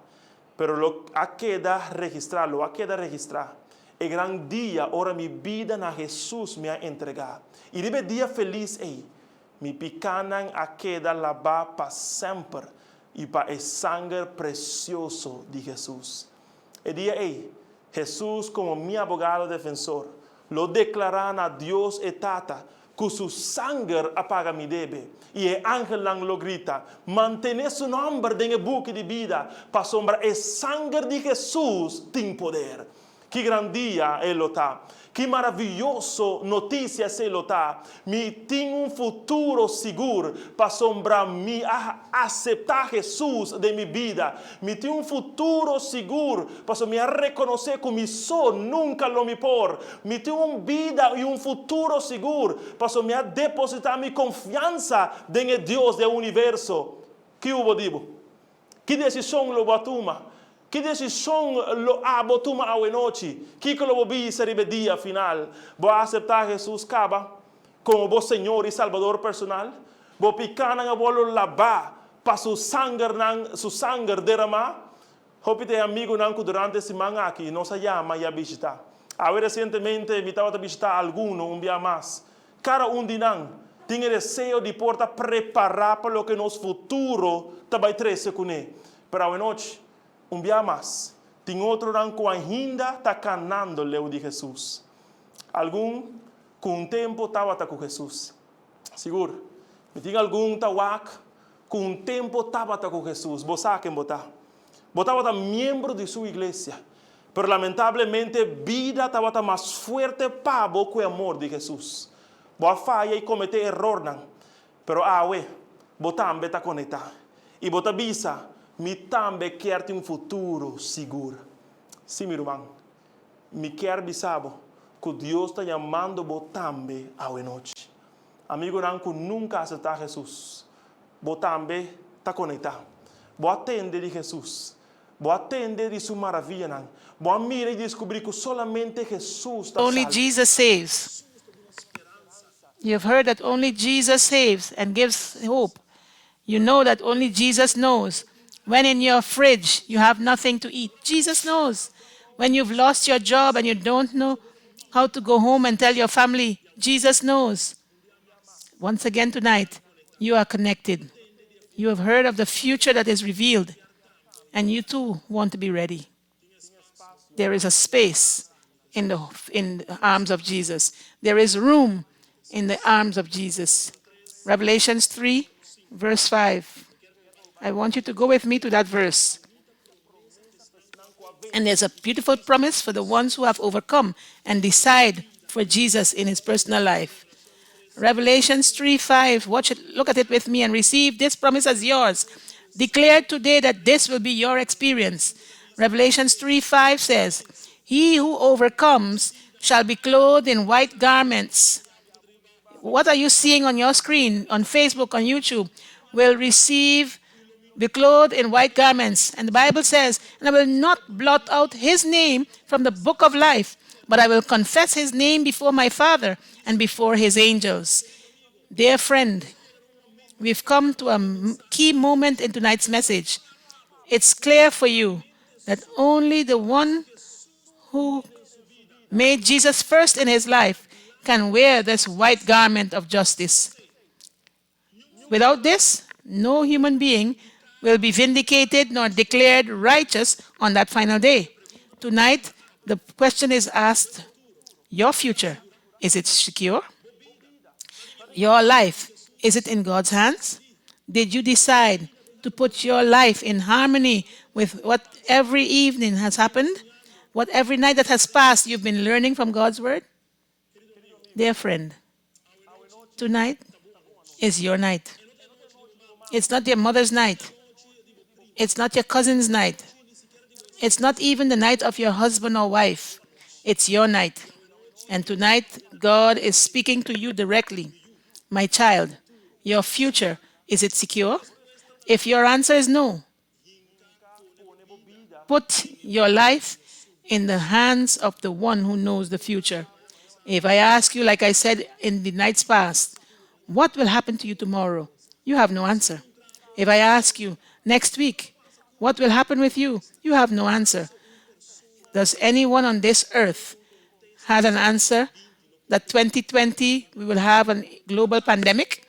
Pero lo queda registrar, lo queda registrar. El gran día, ahora mi vida a Jesús me ha entregado. Y debe día feliz ahí. Mi picanan queda lavar para siempre. Y para el sangre precioso de Jesús. El día ahí, Jesús como mi abogado defensor, lo declaran a Dios y Tata, que su sangre apaga mi debe. Y el ángel lo grita, mantén su nombre en el buque de vida, para sombra el sangre de Jesús tiene poder. Qué gran día él lo está. Qué maravilloso noticia se lo está. Me tengo un futuro seguro para sombrar mi aceptar Jesús de mi vida. Me tengo un futuro seguro para me reconocer que mi son nunca lo me por. Me tengo una vida y un futuro seguro para me depositar mi confianza en el Dios del universo. ¿Qué hubo digo? ¿Qué decisión lo batuma? Que decisión lo abotuma a noche? Que lo vi sería día final? ¿Voy a aceptar a Jesús caba como vos Señor y Salvador personal? ¿Voy a picar a vos lavar para su sangre derramar? Hopite amigo nanco durante semana aquí nos llama y a visitar. A ver recientemente invitaba a visitar a alguno un día más. Cada un dinan tiene deseo de porta preparar para lo que nos futuro también trece con él. Pero a noche un día más, tem outro ranco ainda está canando leu de Jesus. Algum com um tempo estava com Jesus. Seguro. E tem algum tawak com um tempo estava com Jesus. Você quem botar? Botava membro de sua igreja. Pero lamentavelmente vida estava mais forte para o amor de Jesus. Boa falha e cometer erro não. Pero botam beta conectar. E bota bisa me também quer ter um futuro seguro. Sim, meu irmão. Me quer bisabo que Deus está chamando também a noite. Amigo, não nunca aceitar Jesus. Também está conectado. Vou atender de Jesus. Vou atender de sua maravilha. Não. Vou mirar e descobrir que solamente Jesus está Only Jesus saves. You have heard that only Jesus saves and gives hope. You know that only Jesus knows. When in your fridge you have nothing to eat, Jesus knows. When you've lost your job and you don't know how to go home and tell your family, Jesus knows. Once again tonight, you are connected. You have heard of the future that is revealed, and you too want to be ready. There is a space in the arms of Jesus. There is room in the arms of Jesus. Revelations 3, verse 5. I want you to go with me to that verse. And there's a beautiful promise for the ones who have overcome and decide for Jesus in his personal life. Revelations 3:5. Watch it, look at it with me and receive this promise as yours. Declare today that this will be your experience. Revelations 3:5 says, "He who overcomes shall be clothed in white garments." What are you seeing on your screen, on Facebook, on YouTube? Will receive, be clothed in white garments. And the Bible says, "And I will not blot out his name from the book of life, but I will confess his name before my Father and before his angels." Dear friend, we've come to a key moment in tonight's message. It's clear for you that only the one who made Jesus first in his life can wear this white garment of justice. Without this, no human being will be vindicated nor declared righteous on that final day. Tonight, the question is asked, your future, is it secure? Your life, is it in God's hands? Did you decide to put your life in harmony with what every evening has happened? What every night that has passed you've been learning from God's word? Dear friend, tonight is your night. It's not your mother's night. It's not your cousin's night. It's not even the night of your husband or wife. It's your night. And tonight, God is speaking to you directly. My child, your future, is it secure? If your answer is no, put your life in the hands of the one who knows the future. If I ask you, like I said in the nights past, what will happen to you tomorrow? You have no answer. If I ask you next week, what will happen with you? You have no answer. Does anyone on this earth have an answer that 2020 we will have a global pandemic?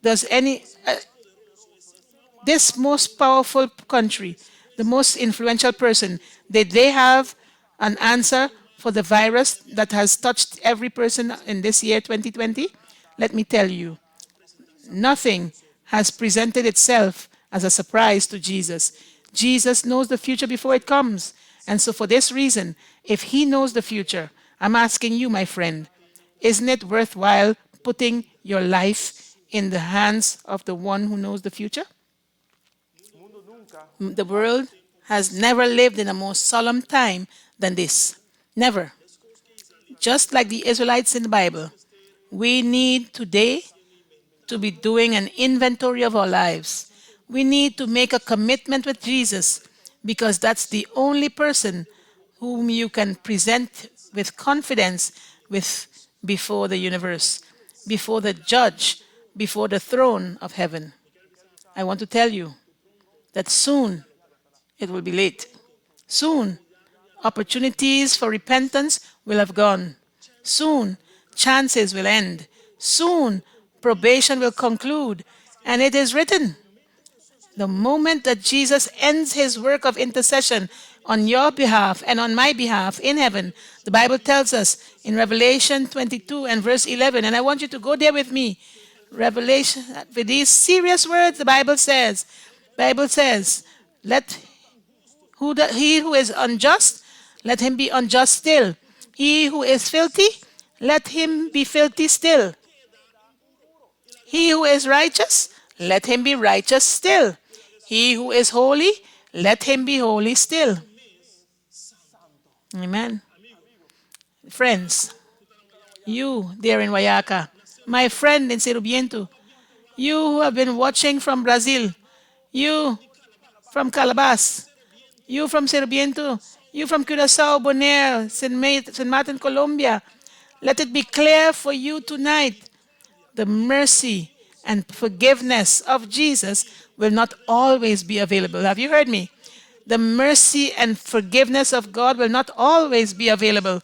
Does this most powerful country, the most influential person, did they have an answer for the virus that has touched every person in this year 2020? Let me tell you, nothing has presented itself as a surprise to Jesus. Jesus knows the future before it comes. And so for this reason, if he knows the future, I'm asking you, my friend, isn't it worthwhile putting your life in the hands of the one who knows the future? The world has never lived in a more solemn time than this. Never. Just like the Israelites in the Bible, we need today to be doing an inventory of our lives. We need to make a commitment with Jesus because that's the only person whom you can present with confidence with before the universe, before the judge, before the throne of heaven. I want to tell you that soon it will be late. Soon opportunities for repentance will have gone. Soon chances will end. Soon probation will conclude. And it is written, the moment that Jesus ends his work of intercession on your behalf and on my behalf in heaven, the Bible tells us in Revelation 22 and verse 11, and I want you to go there with me. Revelation, with these serious words, the Bible says, let he who is unjust, let him be unjust still. He who is filthy, let him be filthy still. He who is righteous, let him be righteous still. He who is holy, let him be holy still. Amen. Friends, you there in Wayaka, my friend in Sirubiento, you who have been watching from Brazil, you from Calabas, you from Sirubiento, you from Curaçao, Bonaire, St. Martin, Colombia, let it be clear for you tonight, the mercy and forgiveness of Jesus will not always be available. Have you heard me? The mercy and forgiveness of God will not always be available.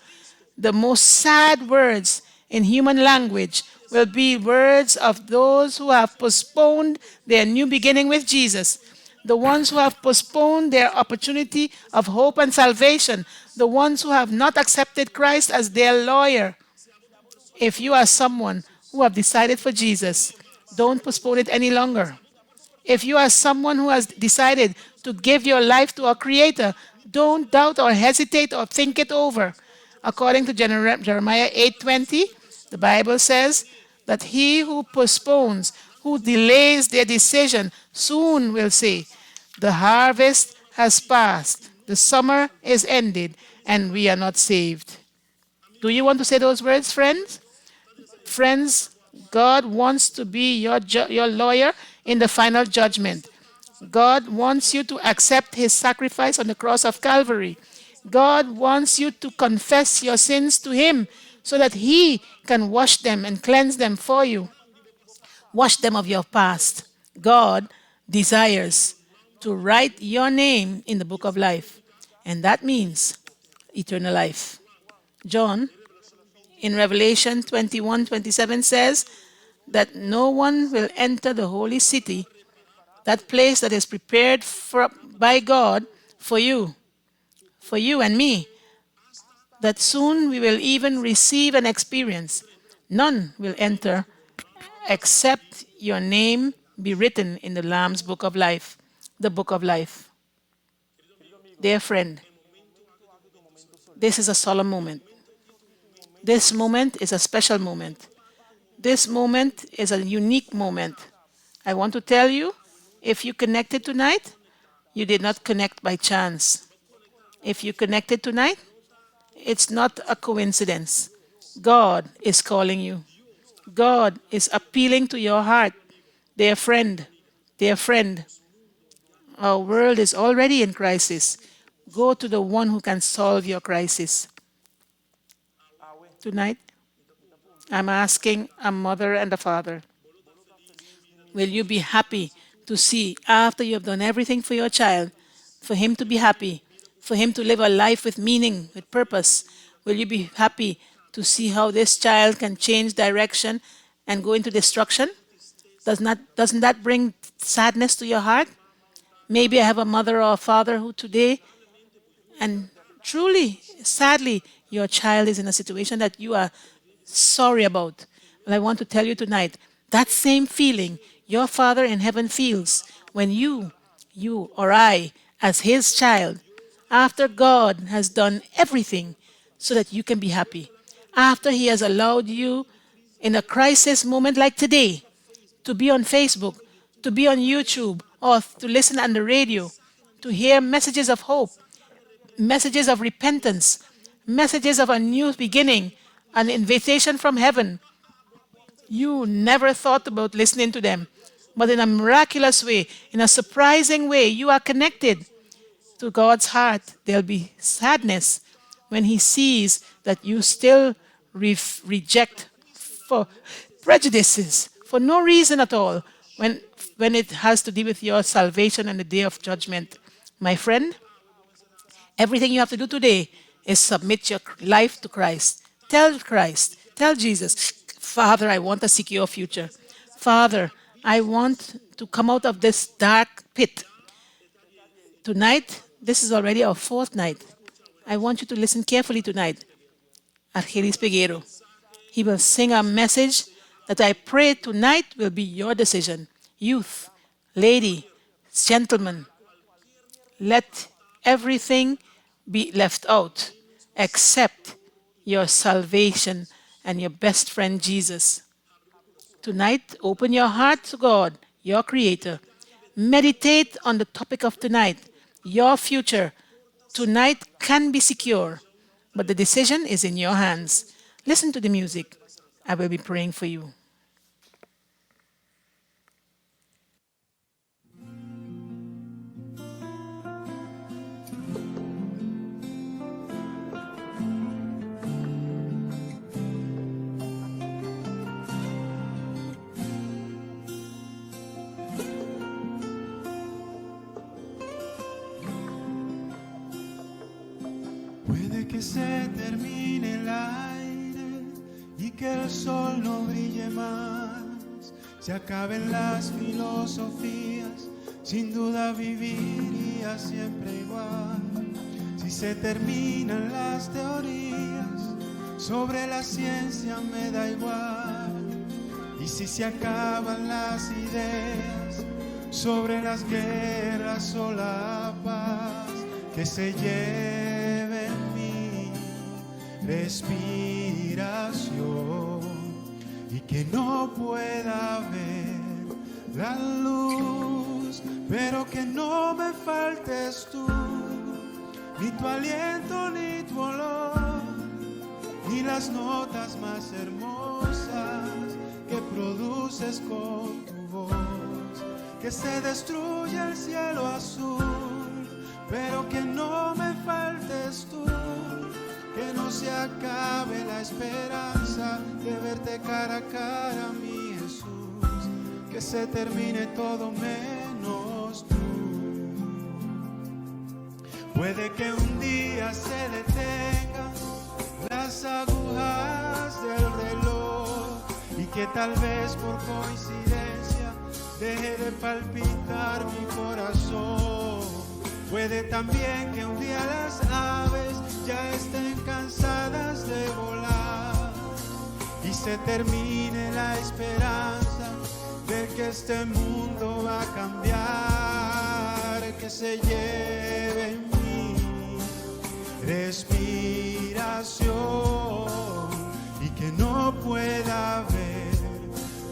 The most sad words in human language will be words of those who have postponed their new beginning with Jesus, the ones who have postponed their opportunity of hope and salvation, the ones who have not accepted Christ as their lawyer. If you are someone who have decided for Jesus, don't postpone it any longer. If you are someone who has decided to give your life to our Creator, don't doubt or hesitate or think it over. According to Jeremiah 8:20, the Bible says that he who postpones, who delays their decision, soon will say, the harvest has passed, the summer is ended, and we are not saved. Do you want to say those words, friends? Friends, God wants to be your lawyer in the final judgment. God wants you to accept his sacrifice on the cross of Calvary. God wants you to confess your sins to him so that he can wash them and cleanse them for you. Wash them of your past. God desires to write your name in the book of life, and that means eternal life. John in Revelation 21:27 says that no one will enter the holy city, that place that is prepared by God for you and me, that soon we will even receive and experience. None will enter except your name be written in the Lamb's book of life, the book of life. Dear friend, this is a solemn moment. This moment is a special moment. This moment is a unique moment. I want to tell you, if you connected tonight, you did not connect by chance. If you connected tonight, it's not a coincidence. God is calling you. God is appealing to your heart. Dear friend, dear friend, our world is already in crisis. Go to the one who can solve your crisis. Tonight, I'm asking a mother and a father, will you be happy to see, after you have done everything for your child, for him to be happy, for him to live a life with meaning, with purpose? Will you be happy to see how this child can change direction and go into destruction? Doesn't that bring sadness to your heart? Maybe I have a mother or a father who today, and truly, sadly, your child is in a situation that you are sorry about. But I want to tell you tonight, that same feeling your Father in heaven feels when you or I, as his child, after God has done everything so that you can be happy, after he has allowed you in a crisis moment like today to be on Facebook, to be on YouTube, or to listen on the radio, to hear messages of hope, messages of repentance, messages of a new beginning, an invitation from heaven. You never thought about listening to them, but in a miraculous way, in a surprising way, you are connected to God's heart. There'll be sadness when he sees that you still reject for prejudices, for no reason at all, when it has to do with your salvation and the day of judgment. My friend, everything you have to do today is submit your life to Christ. Tell Jesus, Father, I want a secure future. Father, I want to come out of this dark pit. Tonight, this is already our fourth night. I want you to listen carefully tonight. Argelis Peguero. He will sing a message that I pray tonight will be your decision. Youth, lady, gentleman, let everything be left out except your salvation and your best friend Jesus. Tonight, open your heart to God, your Creator. Meditate on the topic of tonight. Your future tonight can be secure, but the decision is in your hands. Listen to the music. I will be praying for you. Puede que se termine el aire y que el sol no brille más, se acaben las filosofías, sin duda viviría siempre igual. Si se terminan las teorías, sobre la ciencia me da igual. Y si se acaban las ideas, sobre las guerras o la paz, que se lleven mi respiración y que no pueda ver la luz, pero que no me faltes tú, ni tu aliento ni tu olor, ni las notas más hermosas que produces con tu voz, que se destruya el cielo azul, pero que no me faltes tú, que no se acabe la esperanza de verte cara a cara, mi Jesús, que se termine todo menos tú. Puede que un día se detengan las agujas del reloj y que tal vez por coincidencia deje de palpitar mi corazón. Puede también que un día las aves ya estén cansadas de volar y se termine la esperanza de que este mundo va a cambiar, que se lleve mi respiración y que no pueda ver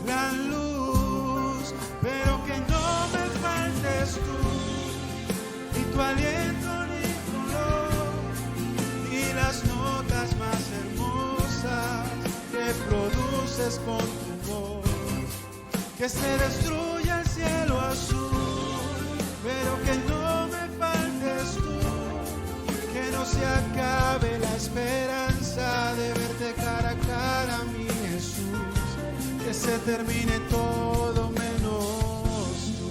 la luz, pero que no me faltes tú, ni tu aliento ni color, ni las notas más hermosas que produces con tu que se destruya el cielo azul, pero que no me faltes tú, que no se acabe la esperanza de verte cara a cara, mi Jesús, que se termine todo menos tú.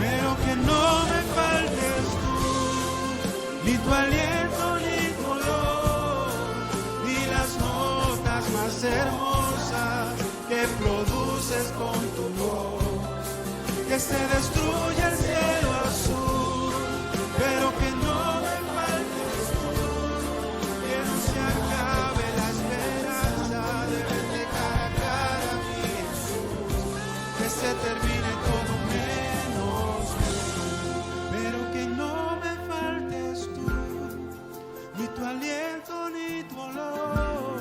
Pero que no me faltes tú, ni tu aliento, ni tu olor, ni las notas más hermosas que produces con tu voz, que se destruya el cielo azul, pero que no me faltes tú, que no se acabe la esperanza de verte cara a cara, mi Jesús, que se termine todo menos tú, pero que no me faltes tú, ni tu aliento, ni tu olor,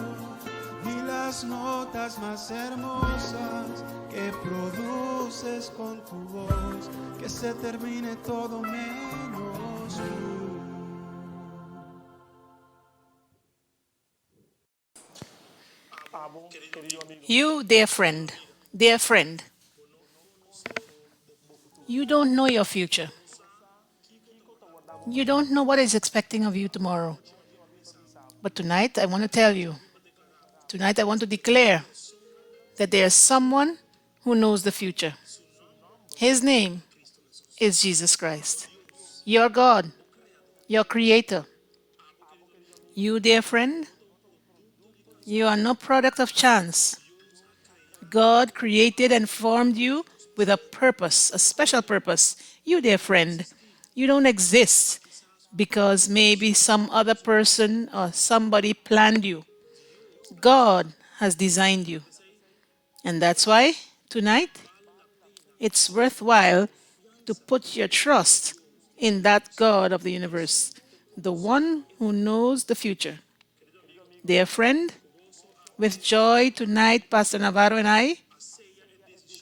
ni las notas más hermosas que produces con tu voz, que se termine todo menos tú. You, dear friend, you don't know your future. You don't know what is expecting of you tomorrow. But tonight, I want to tell you, tonight I want to declare that there is someone who knows the future. His name is Jesus Christ, your God, your Creator. You, dear friend, you are no product of chance. God created and formed you with a purpose, a special purpose. You, dear friend, you don't exist because maybe some other person or somebody planned you. God has designed you. And that's why tonight it's worthwhile to put your trust in that God of the universe, the one who knows the future. Dear friend, with joy tonight, Pastor Navarro and I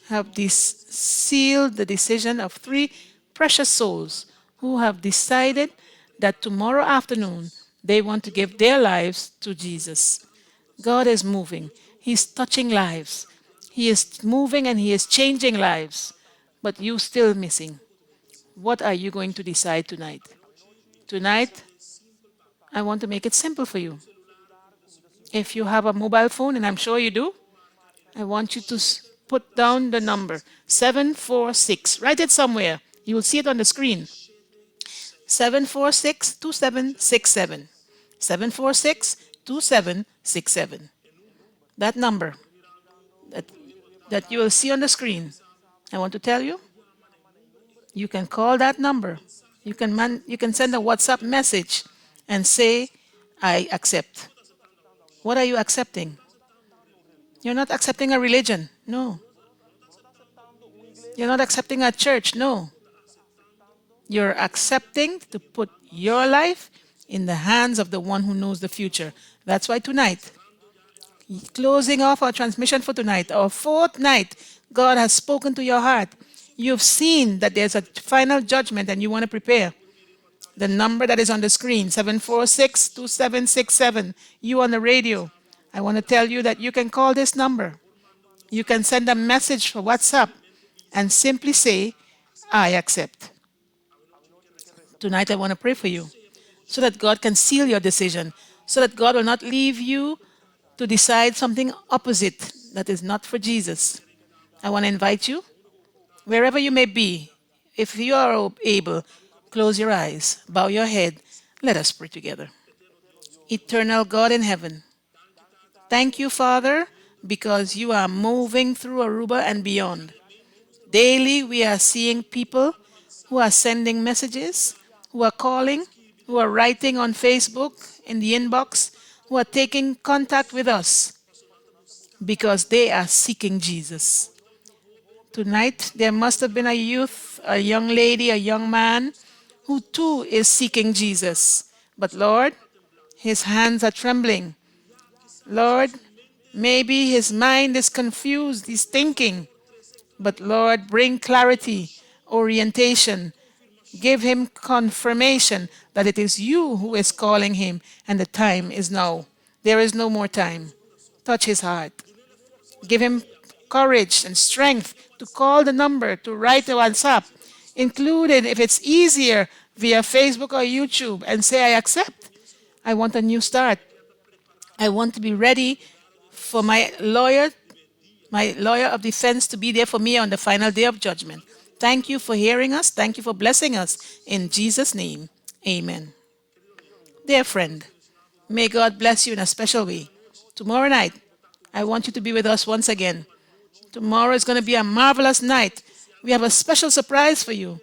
have sealed the decision of 3 precious souls who have decided that tomorrow afternoon they want to give their lives to Jesus. God is moving. He's touching lives. He is moving and He is changing lives. But you still missing. What are you going to decide tonight? Tonight, I want to make it simple for you. If you have a mobile phone, and I'm sure you do, I want you to put down the number 746. Write it somewhere. You will see it on the screen. 746-2767. 746-2767. That number that you will see on the screen. I want to tell you, you can call that number. You can send a WhatsApp message and say, I accept. What are you accepting? You're not accepting a religion. No. You're not accepting a church. No. You're accepting to put your life in the hands of the one who knows the future. That's why tonight, closing off our transmission for tonight, our 4th night, God has spoken to your heart. You've seen that there's a final judgment and you want to prepare. The number that is on the screen, 746-2767. You on the radio, I want to tell you that you can call this number. You can send a message for WhatsApp and simply say, I accept. Tonight I want to pray for you so that God can seal your decision, so that God will not leave you to decide something opposite that is not for Jesus. I want to invite you, wherever you may be, if you are able, close your eyes, bow your head. Let us pray together. Eternal God in heaven, thank you, Father, because you are moving through Aruba and beyond. Daily, we are seeing people who are sending messages, who are calling, who are writing on Facebook, in the inbox, who are taking contact with us because they are seeking Jesus. Tonight, there must have been a youth, a young lady, a young man who too is seeking Jesus. But Lord, his hands are trembling. Lord, maybe his mind is confused, he's thinking. But Lord, bring clarity, orientation. Give him confirmation that it is you who is calling him and the time is now. There is no more time. Touch his heart. Give him courage and strength to call the number, to write a WhatsApp, including if it's easier via Facebook or YouTube, and say, I accept. I want a new start. I want to be ready for my lawyer of defense to be there for me on the final day of judgment. Thank you for hearing us. Thank you for blessing us. In Jesus' name, amen. Dear friend, may God bless you in a special way. Tomorrow night, I want you to be with us once again. Tomorrow is going to be a marvelous night. We have a special surprise for you.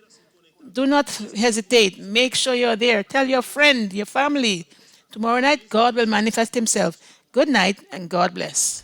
Do not hesitate. Make sure you're there. Tell your friend, your family. Tomorrow night, God will manifest himself. Good night and God bless.